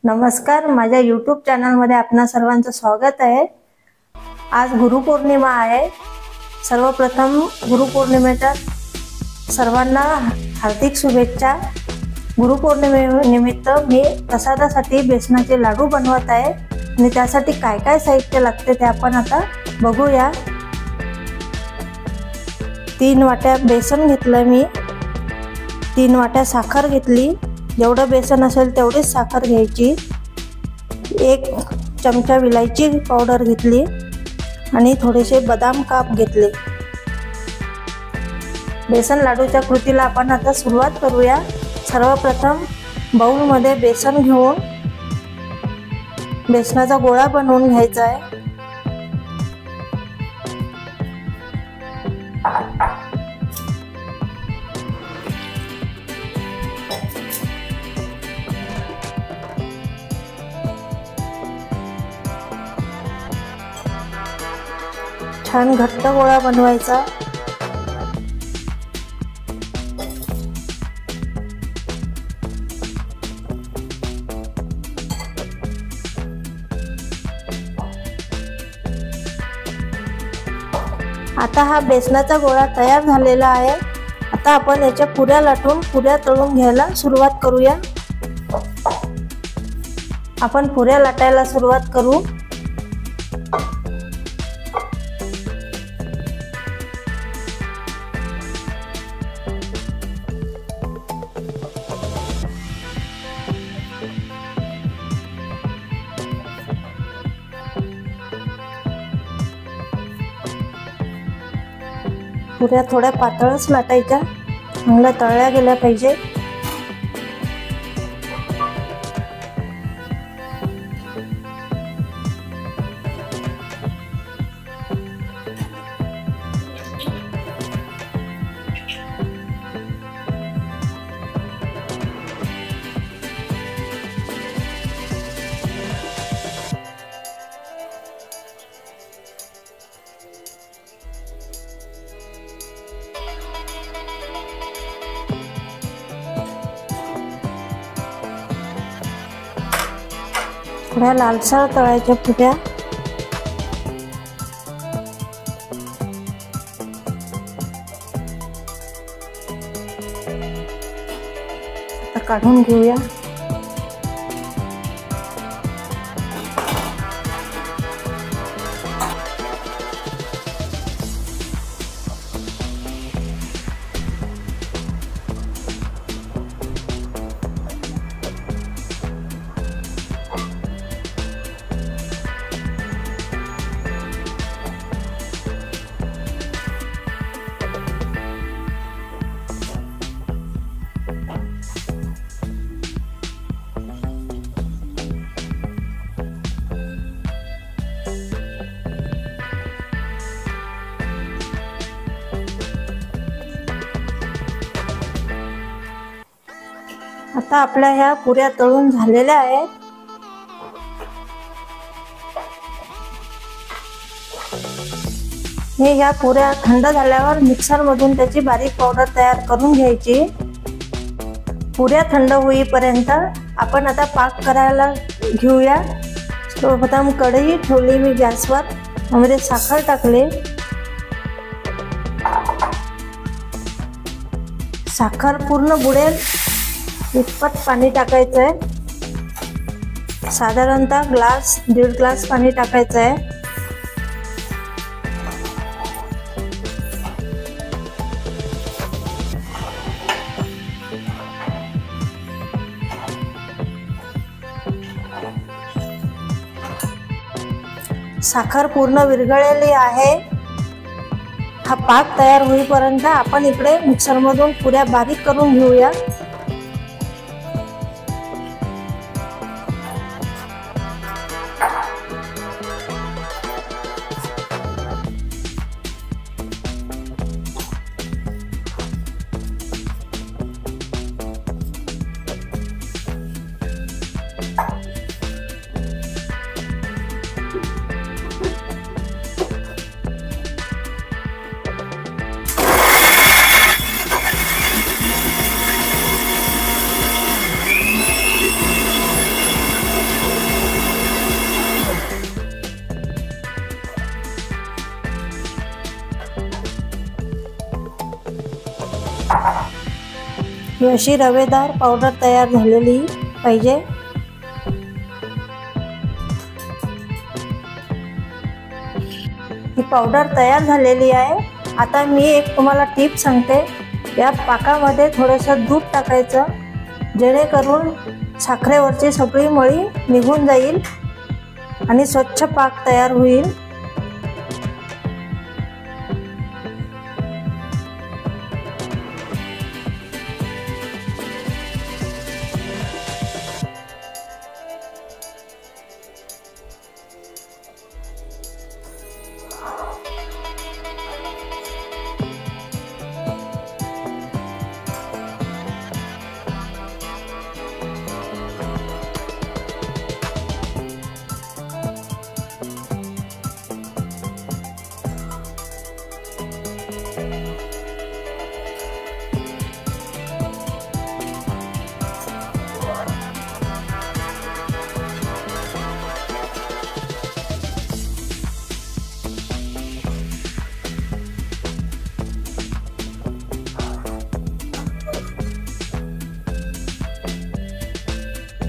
नमस्कार, माझ्या YouTube चॅनलमध्ये आपणा सर्वांचं स्वागत आहे। आज गुरुपौर्णिमा आहे। सर्वप्रथम गुरुपौर्णिमेच्या सर्वांना हार्दिक शुभेच्छा। गुरुपौर्णिमेनिमित्त मी प्रसादासाठी बेसनाचे लाडू बनवत आहे आणि त्यासाठी काय काय साहित्य लागते ते आपण आता बघूया। 3 वाट्या बेसन घेतलं मी, 3 वाट्या साखर घेतली। जेवढं बेसन असेल तेवढीच साखर घ्यायची। 1 चमचा विलायची पावडर घेतली आणि थोडेसे बदाम काप घेतले। बेसन लाडूच्या कृतीला आपण आता सुरुवात करूया। सर्वप्रथम बाउल मध्ये बेसन घेऊन बेसनाचा गोळा बनवून घ्यायचा आहे। छान घट्ट गोळा बनवायचा। आता हा बेसनाचा गोळा तयार झालेला आहे। आता आपण याच्या पुऱ्या लाटून पुऱ्या तळून घ्यायला सुरुवात करूया। आपण पुऱ्या लाटायला सुरुवात करू। पुऱ्या थोड्या पातळच लाटायच्या, चांगल्या तळल्या गेल्या पाहिजे। थोड्या लालसर तळायच्या पुऱ्या। आता काढून घेऊया। आता आपल्या ह्या पुऱ्या तळून झालेल्या आहेत। ह्या पुऱ्या थंड झाल्यावर मिक्सर मधून त्याची बारीक पावडर तयार करून घ्यायची। पुऱ्या थंड होईपर्यंत आपण आता पाक करायला घेऊया। सर्वप्रथम कढई ठेवली मी गॅसवर, त्यामध्ये साखर टाकले। साखर पूर्ण बुडेल इतपत पाणी टाकायचं आहे। साधारणतः 1.5 ग्लास पाणी टाकायचं आहे। साखर पूर्ण विरघळलेली आहे। हा पाक तयार होईपर्यंत आपण इकडे मिक्सर मधून पुऱ्या बारीक करून घेऊया। ही अशी रवेदार पावडर तयार झालेली पाहिजे। ही पावडर तयार झालेली आहे। आता मी एक तुम्हाला टिप सांगते, या पाकामध्ये थोडंसं दूध टाकायचं, जेणेकरून साखरेवरची सगळी मळी निघून जाईल आणि स्वच्छ पाक तयार होईल।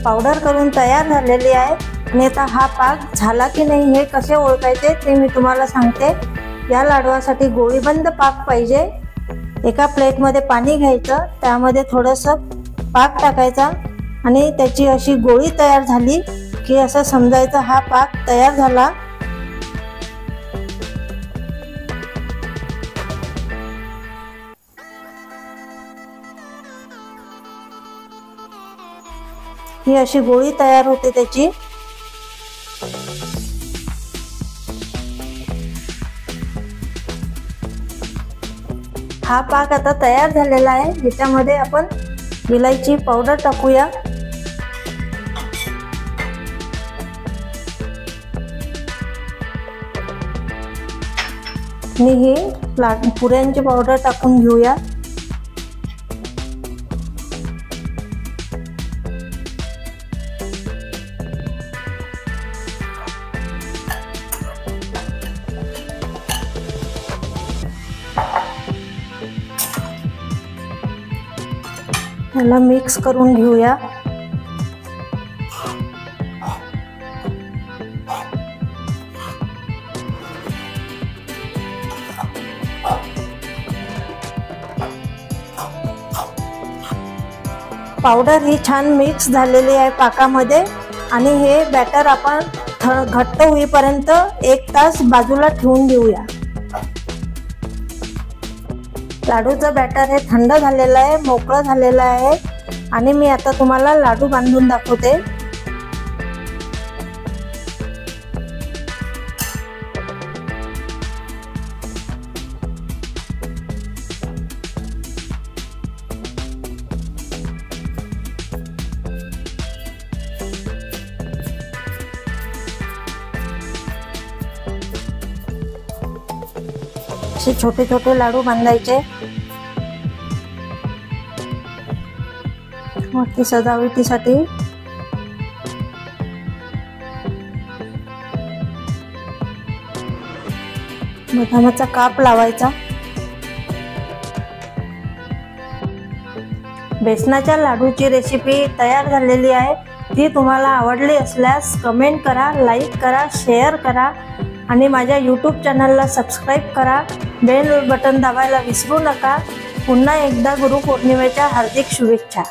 पावडर करून तयार झालेली आहे। आणि आता हा पाक झाला की नाही हे कसे ओळखायचे ते मी तुम्हाला सांगते। या लाडवासाठी गोळीबंद पाक पाहिजे। एका प्लेटमध्ये पाणी घ्यायचं, त्यामध्ये थोडंसं पाक टाकायचा आणि त्याची अशी गोळी तयार झाली की असं समजायचं हा पाक तयार झाला। ही अशी गोळी तयार होते त्याची। हा पाक आता तयार झालेला आहे। याच्यामध्ये आपण विलायची पावडर टाकूया। आणि ही पुऱ्यांची पावडर टाकून घेऊया। याला मिक्स करून घेऊया। पावडर ही छान मिक्स झालेली आहे पाकामध्ये आणि हे बॅटर आपण घट्ट होईपर्यंत 1 तास बाजूला ठेवून देऊया। लाडूचं बॅटर हे थंड झालेलं आहे, मोकळं झालेलं आहे आणि मी आता तुम्हाला लाडू बांधून दाखवते। असे छोटे छोटे लाडू बांधायचे। वरती सजावटीसाठी बदामाचा काप लावायचा। बेसनाच्या लाडूची रेसिपी तयार झालेली आहे। ती तुम्हाला आवडली असल्यास कमेंट करा, लाईक करा, शेअर करा आणि माझ्या यूट्यूब चॅनलला सबस्क्राईब करा। बेल बटन दाबायला विसरू नका। पुन्हा एकदा गुरुपौर्णिमेच्या हार्दिक शुभेच्छा।